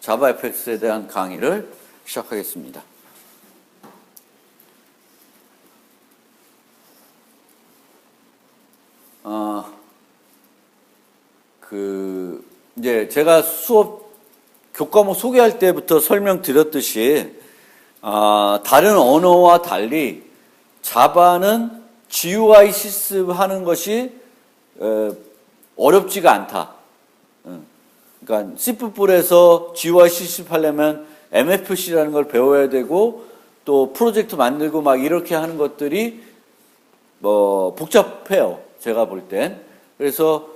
자바 FX에 대한 강의를 시작하겠습니다. 이제 제가 교과목 소개할 때부터 설명드렸듯이, 다른 언어와 달리 자바는 GUI 실습하는 것이 어렵지가 않다. 그러니까 C++에서 GUI 실습하려면 MFC라는 걸 배워야 되고, 또 프로젝트 만들고 막 이렇게 하는 것들이 복잡해요. 제가 볼 땐. 그래서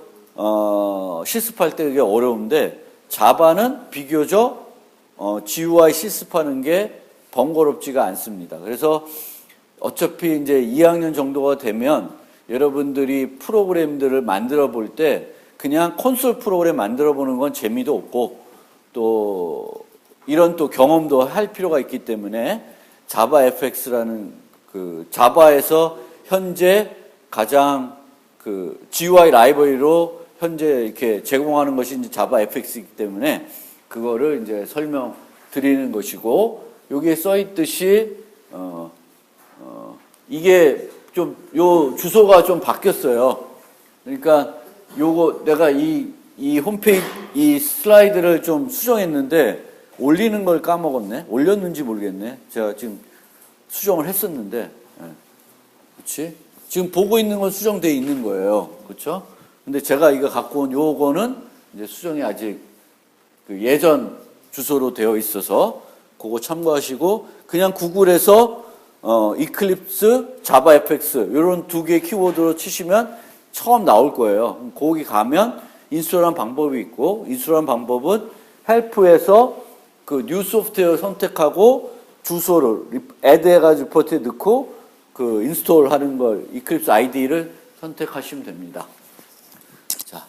실습할 때 그게 어려운데, 자바는 비교적 GUI 실습하는 게 번거롭지가 않습니다. 그래서 어차피 이제 2학년 정도가 되면 여러분들이 프로그램들을 만들어 볼 때 그냥 콘솔 프로그램 만들어 보는 건 재미도 없고, 또 이런 또 경험도 할 필요가 있기 때문에 자바 FX라는 자바에서 현재 가장 GUI 라이브러리로 현재 이렇게 제공하는 것이 이제 자바 FX이기 때문에 그거를 이제 설명드리는 것이고, 여기에 써 있듯이 이게 좀 요 주소가 좀 바뀌었어요. 그러니까 요거 내가 이 홈페이지 이 슬라이드를 좀 수정했는데 올리는 걸 까먹었네. 올렸는지 모르겠네. 제가 지금 수정을 했었는데, 그렇지? 지금 보고 있는 건 수정되어 있는 거예요. 그렇죠? 근데 제가 이거 갖고 온 요거는 이제 수정이 아직 예전 주소로 되어 있어서 그거 참고하시고, 그냥 구글에서 이클립스, 자바 FX 이런 두 개의 키워드로 치시면 처음 나올 거예요. 거기 가면 인스톨하는 방법이 있고, 인스톨하는 방법은 헬프에서 뉴 소프트웨어 선택하고 주소를 add 해가지고 리포트에 넣고 인스톨 하는 걸 이클립스 아이디를 선택하시면 됩니다. 자,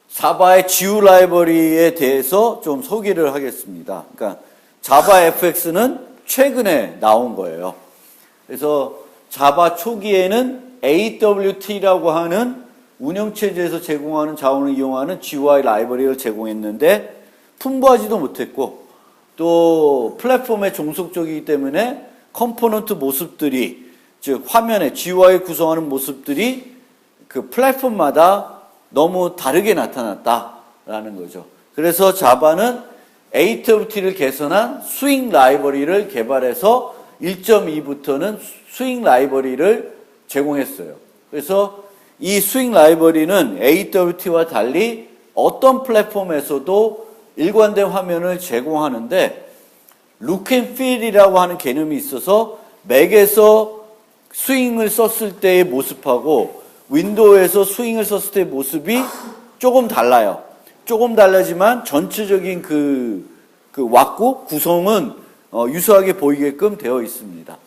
자바의 GU 라이브러리에 대해서 좀 소개를 하겠습니다. 그러니까 자바 FX는 최근에 나온 거예요. 그래서 자바 초기에는 AWT라고 하는 운영체제에서 제공하는 자원을 이용하는 GUI 라이브러리를 제공했는데 풍부하지도 못했고, 또 플랫폼에 종속적이기 때문에 컴포넌트 모습들이, 즉 화면에 GUI 구성하는 모습들이 플랫폼마다 너무 다르게 나타났다라는 거죠. 그래서 자바는 AWT를 개선한 스윙 라이브러리를 개발해서 1.2부터는 스윙 라이브러리를 제공했어요. 그래서 이 스윙 라이브러리는 AWT와 달리 어떤 플랫폼에서도 일관된 화면을 제공하는데, 룩 앤 필이라고 하는 개념이 있어서 맥에서 스윙을 썼을 때의 모습하고 윈도우에서 스윙을 썼을 때의 모습이 조금 달라요. 조금 달라지만 전체적인 왁구 구성은 유사하게 보이게끔 되어 있습니다.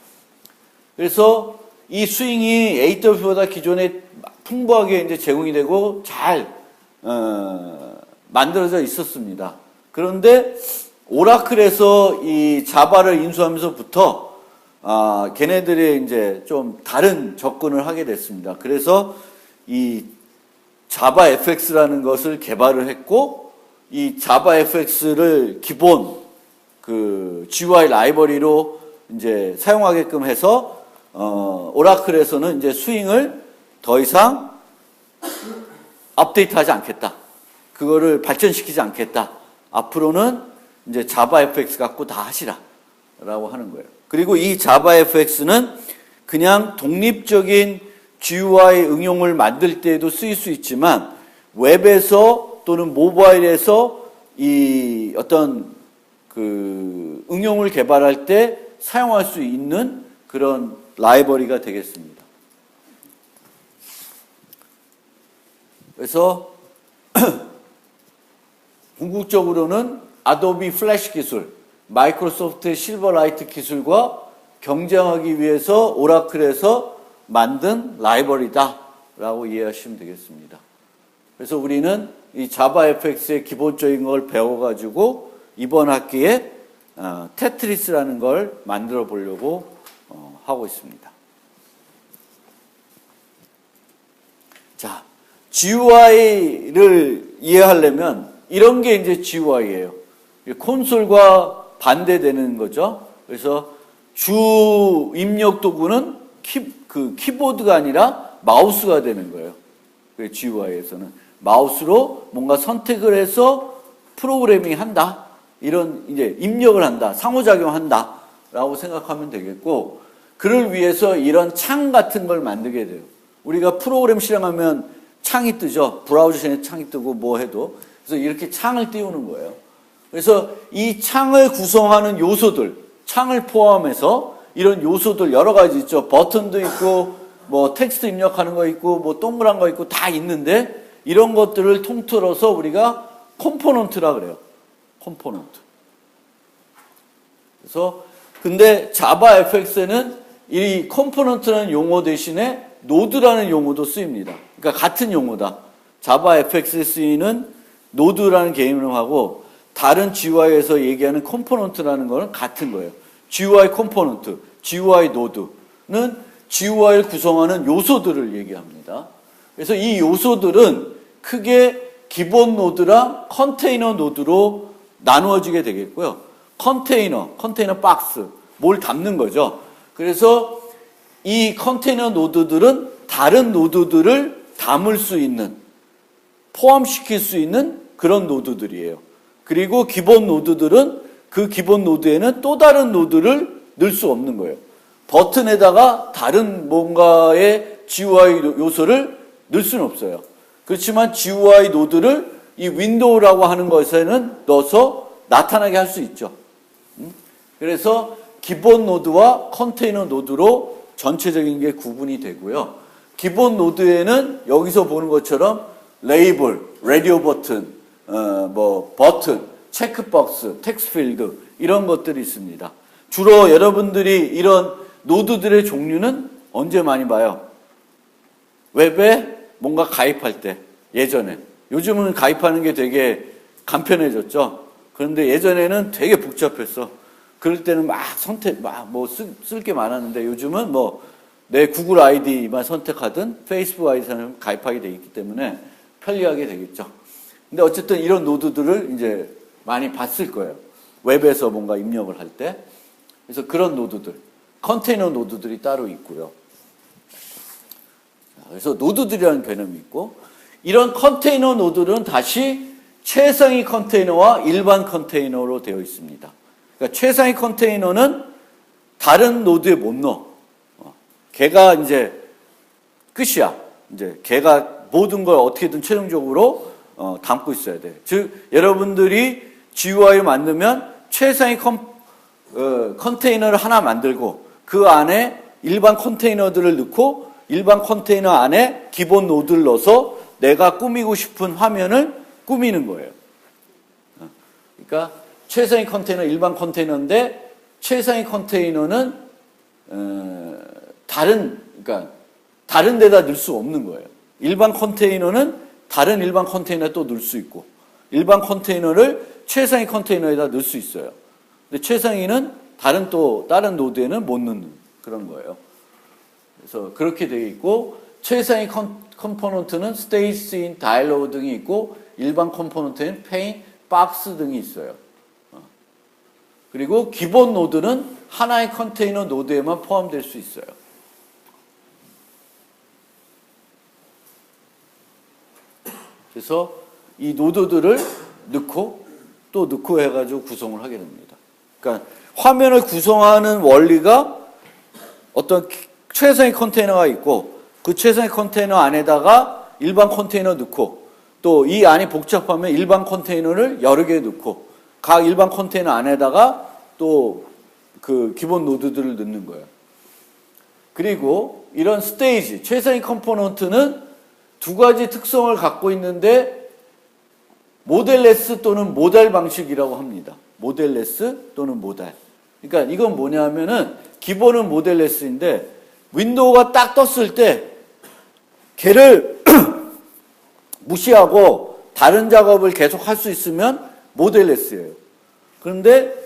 그래서 이 스윙이 AW보다 기존에 풍부하게 이제 제공이 되고 잘 만들어져 있었습니다. 그런데 오라클에서 이 자바를 인수하면서부터 걔네들이 이제 좀 다른 접근을 하게 됐습니다. 그래서 이 자바 FX라는 것을 개발을 했고, 이 자바 FX를 기본 GUI 라이브러리로 이제 사용하게끔 해서 오라클에서는 이제 스윙을 더 이상 업데이트하지 않겠다. 그거를 발전시키지 않겠다. 앞으로는 이제 자바 FX 갖고 다 하시라라고 하는 거예요. 그리고 이 자바 FX는 그냥 독립적인 GUI 응용을 만들 때에도 쓰일 수 있지만, 웹에서 또는 모바일에서 이 어떤 응용을 개발할 때 사용할 수 있는 그런 라이브러리가 되겠습니다. 그래서 궁극적으로는 아도비 플래시 기술, 마이크로소프트의 실버라이트 기술과 경쟁하기 위해서 오라클에서 만든 라이브러리다라고 이해하시면 되겠습니다. 그래서 우리는 이 자바 FX의 기본적인 걸 배워가지고 이번 학기에 테트리스라는 걸 만들어 보려고 하고 있습니다. 자, GUI를 이해하려면 이런 게 이제 GUI예요. 콘솔과 반대되는 거죠. 그래서 주 입력 도구는 키보드가 아니라 마우스가 되는 거예요. GUI에서는 마우스로 뭔가 선택을 해서 프로그래밍 한다. 이런 이제 입력을 한다. 상호작용한다. 라고 생각하면 되겠고, 그를 위해서 이런 창 같은 걸 만들게 돼요. 우리가 프로그램 실행하면 창이 뜨죠. 브라우저에 창이 뜨고 뭐 해도. 그래서 이렇게 창을 띄우는 거예요. 그래서 이 창을 구성하는 요소들, 창을 포함해서 이런 요소들 여러 가지 있죠. 버튼도 있고, 뭐 텍스트 입력하는 거 있고, 뭐 동그란 거 있고 다 있는데, 이런 것들을 통틀어서 우리가 컴포넌트라 그래요. 컴포넌트. 그래서 근데 자바 FX에는 이 컴포넌트라는 용어 대신에 노드라는 용어도 쓰입니다. 그러니까 같은 용어다. 자바 FX에 쓰이는 노드라는 개념하고 다른 GUI에서 얘기하는 컴포넌트라는 거는 같은 거예요. GUI 컴포넌트, GUI 노드는 GUI를 구성하는 요소들을 얘기합니다. 그래서 이 요소들은 크게 기본 노드랑 컨테이너 노드로 나누어지게 되겠고요. 컨테이너 박스, 뭘 담는 거죠. 그래서 이 컨테이너 노드들은 다른 노드들을 담을 수 있는, 포함시킬 수 있는 그런 노드들이에요. 그리고 기본 노드들은 그 기본 노드에는 또 다른 노드를 넣을 수 없는 거예요. 버튼에다가 다른 뭔가의 GUI 요소를 넣을 수는 없어요. 그렇지만 GUI 노드를 이 윈도우라고 하는 것에는 넣어서 나타나게 할 수 있죠. 그래서 기본 노드와 컨테이너 노드로 전체적인 게 구분이 되고요. 기본 노드에는 여기서 보는 것처럼 레이블, 라디오 버튼, 버튼, 체크박스, 텍스트 필드 이런 것들이 있습니다. 주로 여러분들이 이런 노드들의 종류는 언제 많이 봐요? 웹에 뭔가 가입할 때, 예전에. 요즘은 가입하는 게 되게 간편해졌죠. 그런데 예전에는 되게 복잡했어. 그럴 때는 막 선택, 쓸 게 많았는데 요즘은 내 구글 아이디만 선택하든 페이스북 아이디만 가입하게 돼 있기 때문에 편리하게 되겠죠. 근데 어쨌든 이런 노드들을 이제 많이 봤을 거예요. 웹에서 뭔가 입력을 할 때. 그래서 그런 노드들, 컨테이너 노드들이 따로 있고요. 그래서 노드들이라는 개념이 있고, 이런 컨테이너 노드는 다시 최상위 컨테이너와 일반 컨테이너로 되어 있습니다. 그러니까 최상위 컨테이너는 다른 노드에 못 넣어. 걔가 이제 끝이야. 이제 걔가 모든 걸 어떻게든 최종적으로 담고 있어야 돼. 즉 여러분들이 GUI를 만들면 최상위 컨테이너를 하나 만들고 그 안에 일반 컨테이너들을 넣고 일반 컨테이너 안에 기본 노드를 넣어서 내가 꾸미고 싶은 화면을 꾸미는 거예요. 그러니까 최상위 컨테이너 일반 컨테이너인데 최상위 컨테이너는 다른 데다 넣을 수 없는 거예요. 일반 컨테이너는 다른 일반 컨테이너에 또 넣을 수 있고 일반 컨테이너를 최상위 컨테이너에다 넣을 수 있어요. 근데 최상위는 다른 노드에는 못 넣는 그런 거예요. 그래서 그렇게 되어 있고 최상위 컴포넌트는 스테이지 씬, 다이얼로그 등이 있고 일반 컴포넌트는 페인, 박스 등이 있어요. 그리고 기본 노드는 하나의 컨테이너 노드에만 포함될 수 있어요. 그래서 이 노드들을 넣고 또 넣고 해가지고 구성을 하게 됩니다. 그러니까 화면을 구성하는 원리가 어떤 최상위 컨테이너가 있고 그 최상위 컨테이너 안에다가 일반 컨테이너 넣고 또 이 안이 복잡하면 일반 컨테이너를 여러 개 넣고 각 일반 컨테이너 안에다가 또 그 기본 노드들을 넣는 거예요. 그리고 이런 스테이지, 최상위 컴포넌트는 두 가지 특성을 갖고 있는데 모델레스 또는 모달 방식이라고 합니다. 모델레스 또는 모달. 그러니까 이건 뭐냐면은 기본은 모델레스인데 윈도우가 딱 떴을 때 걔를 무시하고 다른 작업을 계속 할 수 있으면 모델레스예요. 그런데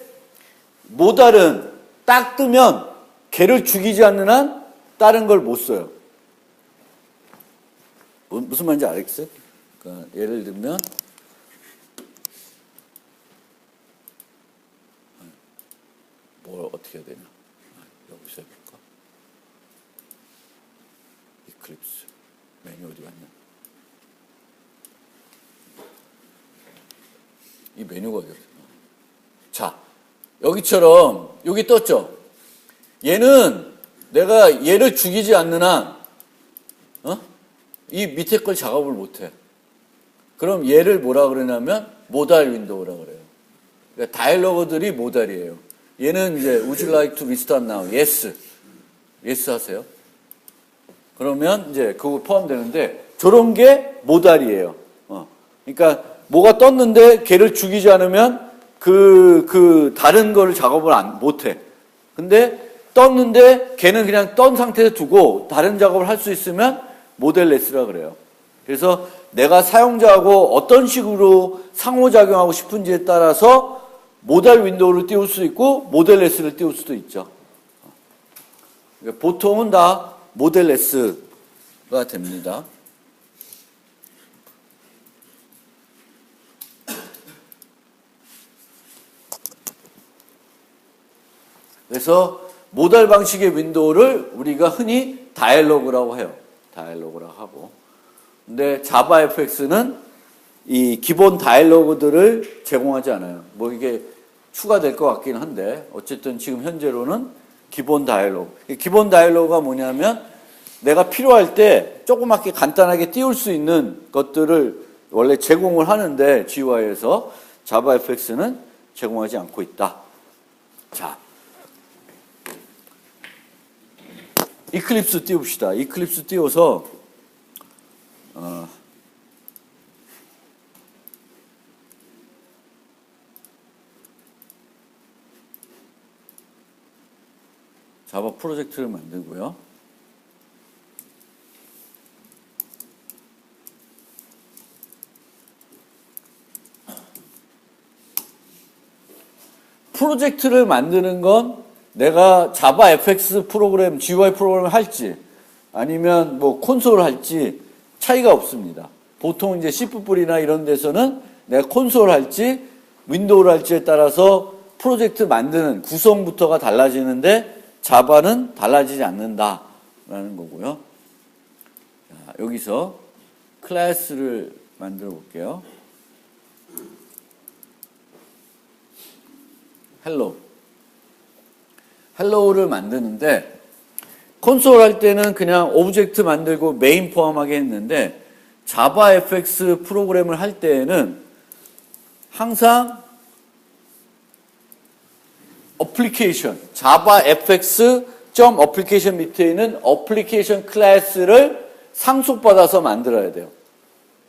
모달은 딱 뜨면 걔를 죽이지 않는 한 다른 걸 못 써요. 무슨 말인지 알겠어요? 그러니까 예를 들면 뭘 어떻게 해야 되냐? 여기서 해볼까? 이클립스 메뉴 어디 갔냐? 이 메뉴가 어디 갔어? 자, 여기처럼 여기 떴죠? 얘는 내가 얘를 죽이지 않는 한 이 밑에 걸 작업을 못해. 그럼 얘를 뭐라 그러냐면 모달 윈도우라 그래요. 그러니까 다이얼로그들이 모달이에요. 얘는 이제 would you like to restart now? yes. yes 하세요. 그러면 이제 그거 포함되는데 저런 게 모달이에요. 그러니까 뭐가 떴는데 걔를 죽이지 않으면 그 다른 거를 작업을 못해. 근데 떴는데 걔는 그냥 떤 상태에 두고 다른 작업을 할 수 있으면 모델레스라 그래요. 그래서 내가 사용자하고 어떤 식으로 상호작용하고 싶은지에 따라서 모달 윈도우를 띄울 수 있고 모델레스를 띄울 수도 있죠. 그러니까 보통은 다 모델레스가 됩니다. 그래서 모달 방식의 윈도우를 우리가 흔히 다이얼로그라고 해요. 다이얼로그라고 하고. 근데 자바 FX는 이 기본 다이얼로그들을 제공하지 않아요. 뭐 이게 추가될 것 같긴 한데 어쨌든 지금 현재로는 기본 다이얼로그. 기본 다이얼로그가 뭐냐면 내가 필요할 때 조그맣게 간단하게 띄울 수 있는 것들을 원래 제공을 하는데 GUI에서 자바 FX는 제공하지 않고 있다. 자, 이클립스 띄웁시다. 이클립스 띄워서 자바 프로젝트를 만들고요. 프로젝트를 만드는 건 내가 자바 FX 프로그램, GUI 프로그램을 할지 아니면 뭐 콘솔을 할지 차이가 없습니다. 보통 이제 C++이나 이런 데서는 내가 콘솔 할지 윈도우를 할지에 따라서 프로젝트 만드는 구성부터가 달라지는데 자바는 달라지지 않는다라는 거고요. 자, 여기서 클래스를 만들어 볼게요. 헬로우를 만드는데 콘솔 할 때는 그냥 오브젝트 만들고 메인 포함하게 했는데 자바 FX 프로그램을 할 때에는 항상 어플리케이션, 자바 fx.application 밑에 있는 어플리케이션 클래스를 상속받아서 만들어야 돼요.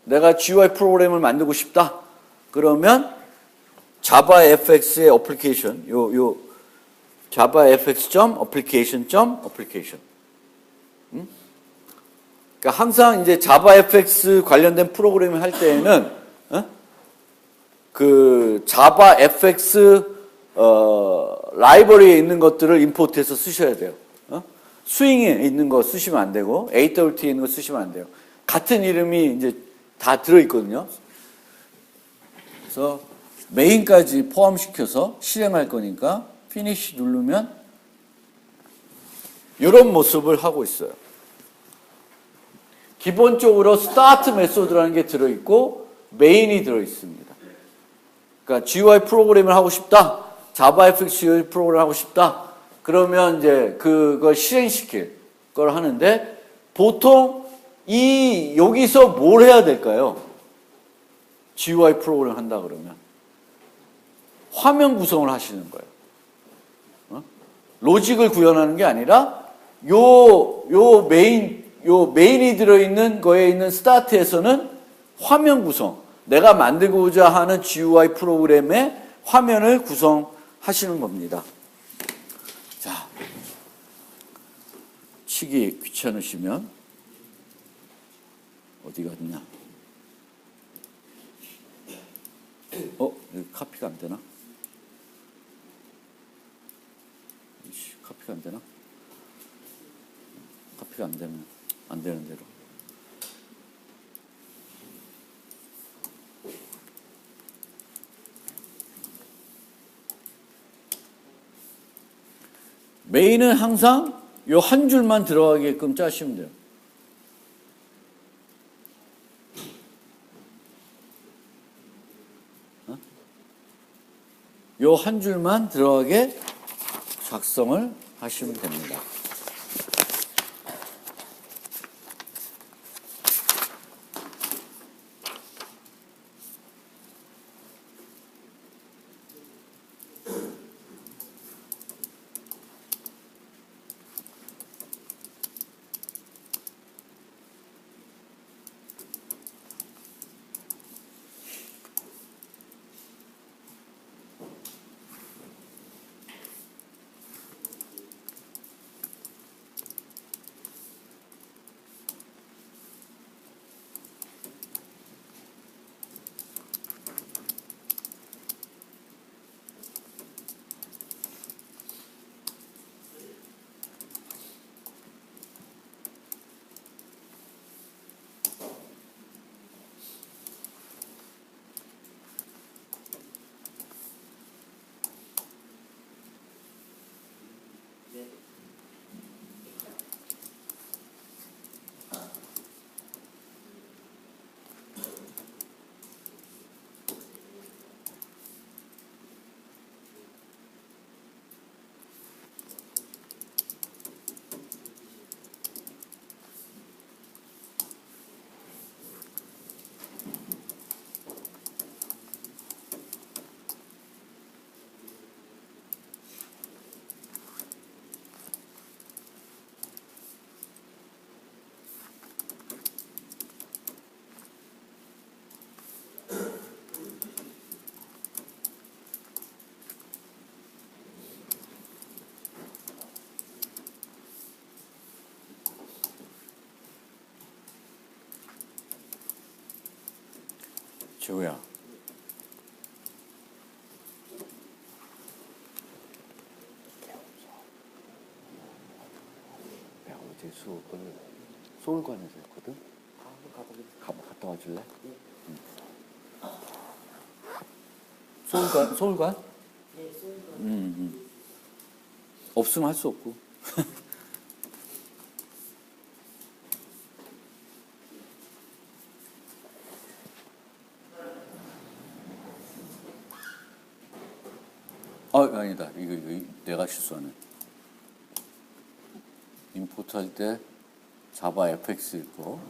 내가 GUI 프로그램을 만들고 싶다. 그러면 자바 fx의 어플리케이션, 자바 fx.application. 그러니까 항상 이제 자바 fx 관련된 프로그램을 할 때에는 그 자바 fx 라이브러리에 있는 것들을 임포트해서 쓰셔야 돼요. 스윙에 있는 거 쓰시면 안 되고 AWT에 있는 거 쓰시면 안 돼요. 같은 이름이 이제 다 들어있거든요. 그래서 메인까지 포함시켜서 실행할 거니까 피니시 누르면 이런 모습을 하고 있어요. 기본적으로 스타트 메소드라는 게 들어있고 메인이 들어있습니다. 그러니까 GUI 프로그램을 하고 싶다. 자바 FX GUI 프로그램을 하고 싶다. 그러면 이제 그걸 실행시킬 걸 하는데 보통 여기서 뭘 해야 될까요? GUI 프로그램 한다 그러면 화면 구성을 하시는 거예요. 로직을 구현하는 게 아니라 요 메인이 들어있는 거에 있는 스타트에서는 화면 구성, 내가 만들고자 하는 GUI 프로그램의 화면을 구성하시는 겁니다. 자, 치기 귀찮으시면 어디 갔냐? 여기 카피가 안 되나? 카피가 안 되나? 카피가 안 되면 안 되는 대로. 메인은 항상 요 한 줄만 들어가게끔 짜시면 돼요. 요 한 줄만 들어가게 작성을 하시면 됩니다. 재우야. 야, 어제 수업을 서울관에서 했거든? 갔다 와줄래? 응. 서울관? 네, 서울관. 없으면 할 수 없고. 아니다. 이거 내가 실수하네. 임포트 할 때 자바 fx 있고.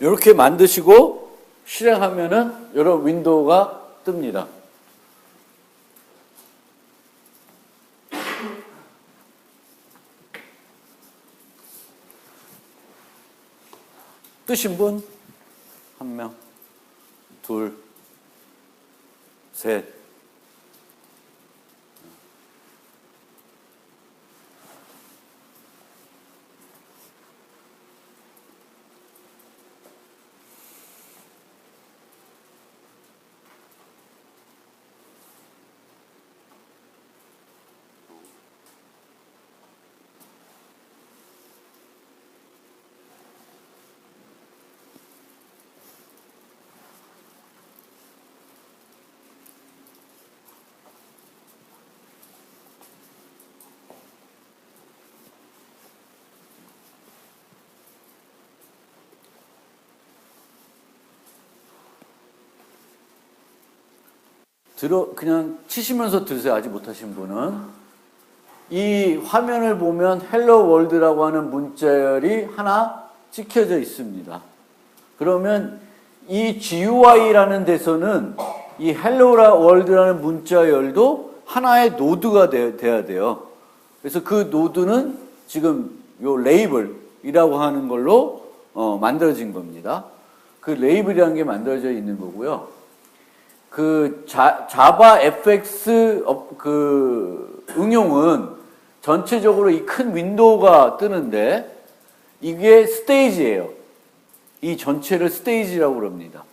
이렇게 만드시고 실행하면은 이런 윈도우가 뜹니다. 뜨신 분? 한 명, 둘, 셋. 그냥 치시면서 들으세요. 아직 못하신 분은. 이 화면을 보면 헬로 월드라고 하는 문자열이 하나 찍혀져 있습니다. 그러면 이 GUI라는 데서는 이 헬로 월드라는 문자열도 하나의 노드가 돼야 돼요. 그래서 그 노드는 지금 요 레이블이라고 하는 걸로 만들어진 겁니다. 그 레이블이라는 게 만들어져 있는 거고요. 그 자바 fx 그 응용은 전체적으로 이 큰 윈도우가 뜨는데 이게 스테이지예요. 이 전체를 스테이지라고 그럽니다.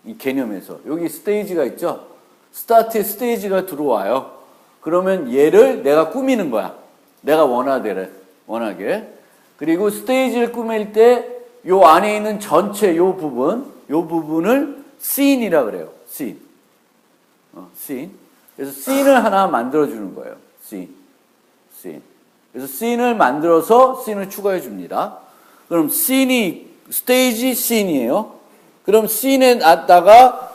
이 개념에서. 여기 스테이지가 있죠? 스타트에 스테이지가 들어와요. 그러면 얘를 내가 꾸미는 거야. 내가 원하게. 그리고 스테이지를 꾸밀 때 요 안에 있는 전체 요 부분을 scene이라 그래요. scene. scene. 그래서 scene을 하나 만들어주는 거예요. scene. 그래서 scene을 만들어서 scene을 추가해 줍니다. 그럼 스테이지 scene이에요. 그럼 scene에다가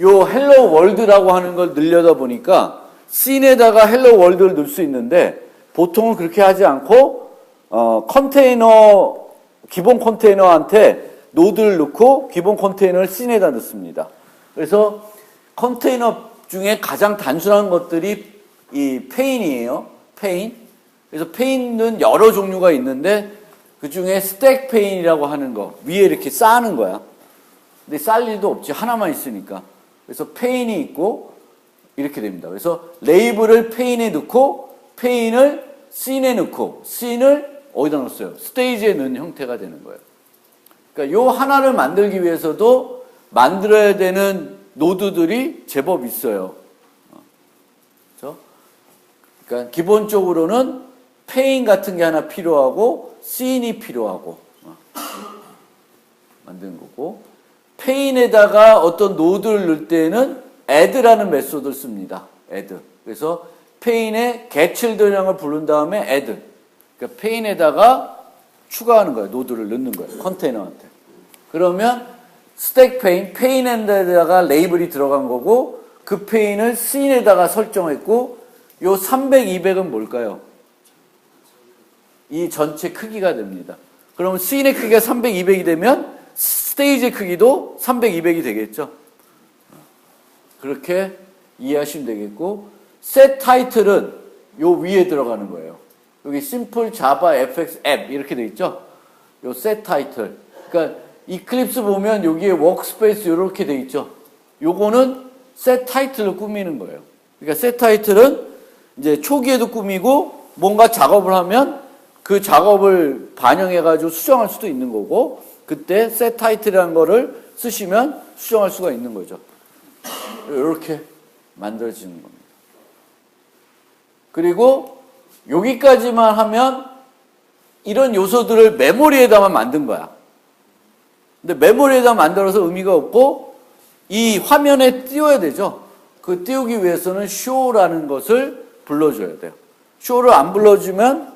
요 헬로 월드라고 하는 걸 넣으려다 보니까 scene에다가 헬로 월드를 넣을 수 있는데 보통은 그렇게 하지 않고 기본 컨테이너한테 노드를 넣고 기본 컨테이너를 scene에다 넣습니다. 그래서 컨테이너 중에 가장 단순한 것들이 이 페인이에요. 페인. 그래서 페인은 여러 종류가 있는데 그 중에 스택 페인이라고 하는 거 위에 이렇게 쌓는 거야. 근데 쌓을 일도 없지. 하나만 있으니까. 그래서 페인이 있고 이렇게 됩니다. 그래서 레이블을 페인에 넣고 페인을 씬에 넣고 씬을 어디다 넣었어요? 스테이지에 넣은 형태가 되는 거예요. 그러니까 요 하나를 만들기 위해서도 만들어야 되는 노드들이 제법 있어요. 그렇죠? 그러니까 기본적으로는 페인 같은 게 하나 필요하고 씬이 필요하고 만드는 거고 페인에다가 어떤 노드를 넣을 때는 add라는 메소드를 씁니다. add. 그래서 페인에 getChildren을 부른 다음에 add. 그러니까 페인에다가 추가하는 거예요. 노드를 넣는 거예요. 컨테이너한테. 그러면 스택 페인에다가 레이블이 들어간 거고 그 페인을 scene에다가 설정했고 요 300, 200은 뭘까요? 이 전체 크기가 됩니다. 그러면 scene의 크기가 300, 200이 되면 스테이지의 크기도 300, 200이 되겠죠. 그렇게 이해하시면 되겠고 set title은 요 위에 들어가는 거예요. 여기 simple java fx app 이렇게 돼 있죠. 요 set title. 그러니까 이클립스 보면 여기에 workspace 이렇게 돼 있죠. 요거는 set title을 꾸미는 거예요. 그러니까 set title은 이제 초기에도 꾸미고 뭔가 작업을 하면 그 작업을 반영해가지고 수정할 수도 있는 거고 그때 set title이라는 거를 쓰시면 수정할 수가 있는 거죠. 이렇게 만들어지는 겁니다. 그리고 여기까지만 하면 이런 요소들을 메모리에다만 만든 거야. 근데 메모리에다 만들어서 의미가 없고 이 화면에 띄워야 되죠. 그 띄우기 위해서는 show라는 것을 불러줘야 돼요. show를 안 불러주면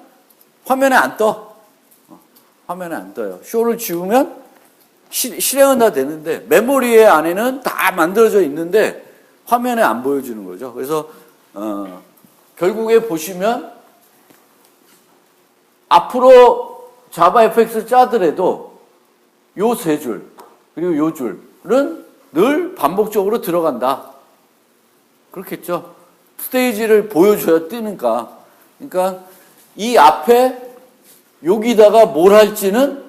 화면에 안 떠. 화면에 안 떠요. show를 지우면 실행은 다 되는데 메모리 안에는 다 만들어져 있는데 화면에 안 보여주는 거죠. 그래서 결국에 보시면 앞으로 자바 fx를 짜더라도 요 세 줄 그리고 요 줄은 늘 반복적으로 들어간다. 그렇겠죠. 스테이지를 보여줘야 뜨니까. 그러니까 이 앞에 여기다가 뭘 할지는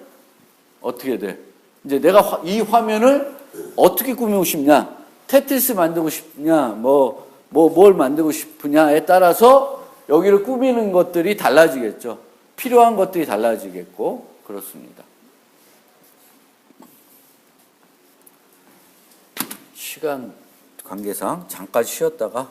어떻게 돼? 이제 내가 이 화면을 어떻게 꾸미고 싶냐? 테트리스 만들고 싶냐? 뭘 만들고 싶으냐에 따라서 여기를 꾸미는 것들이 달라지겠죠. 필요한 것들이 달라지겠고 그렇습니다. 시간 관계상 잠깐 쉬었다가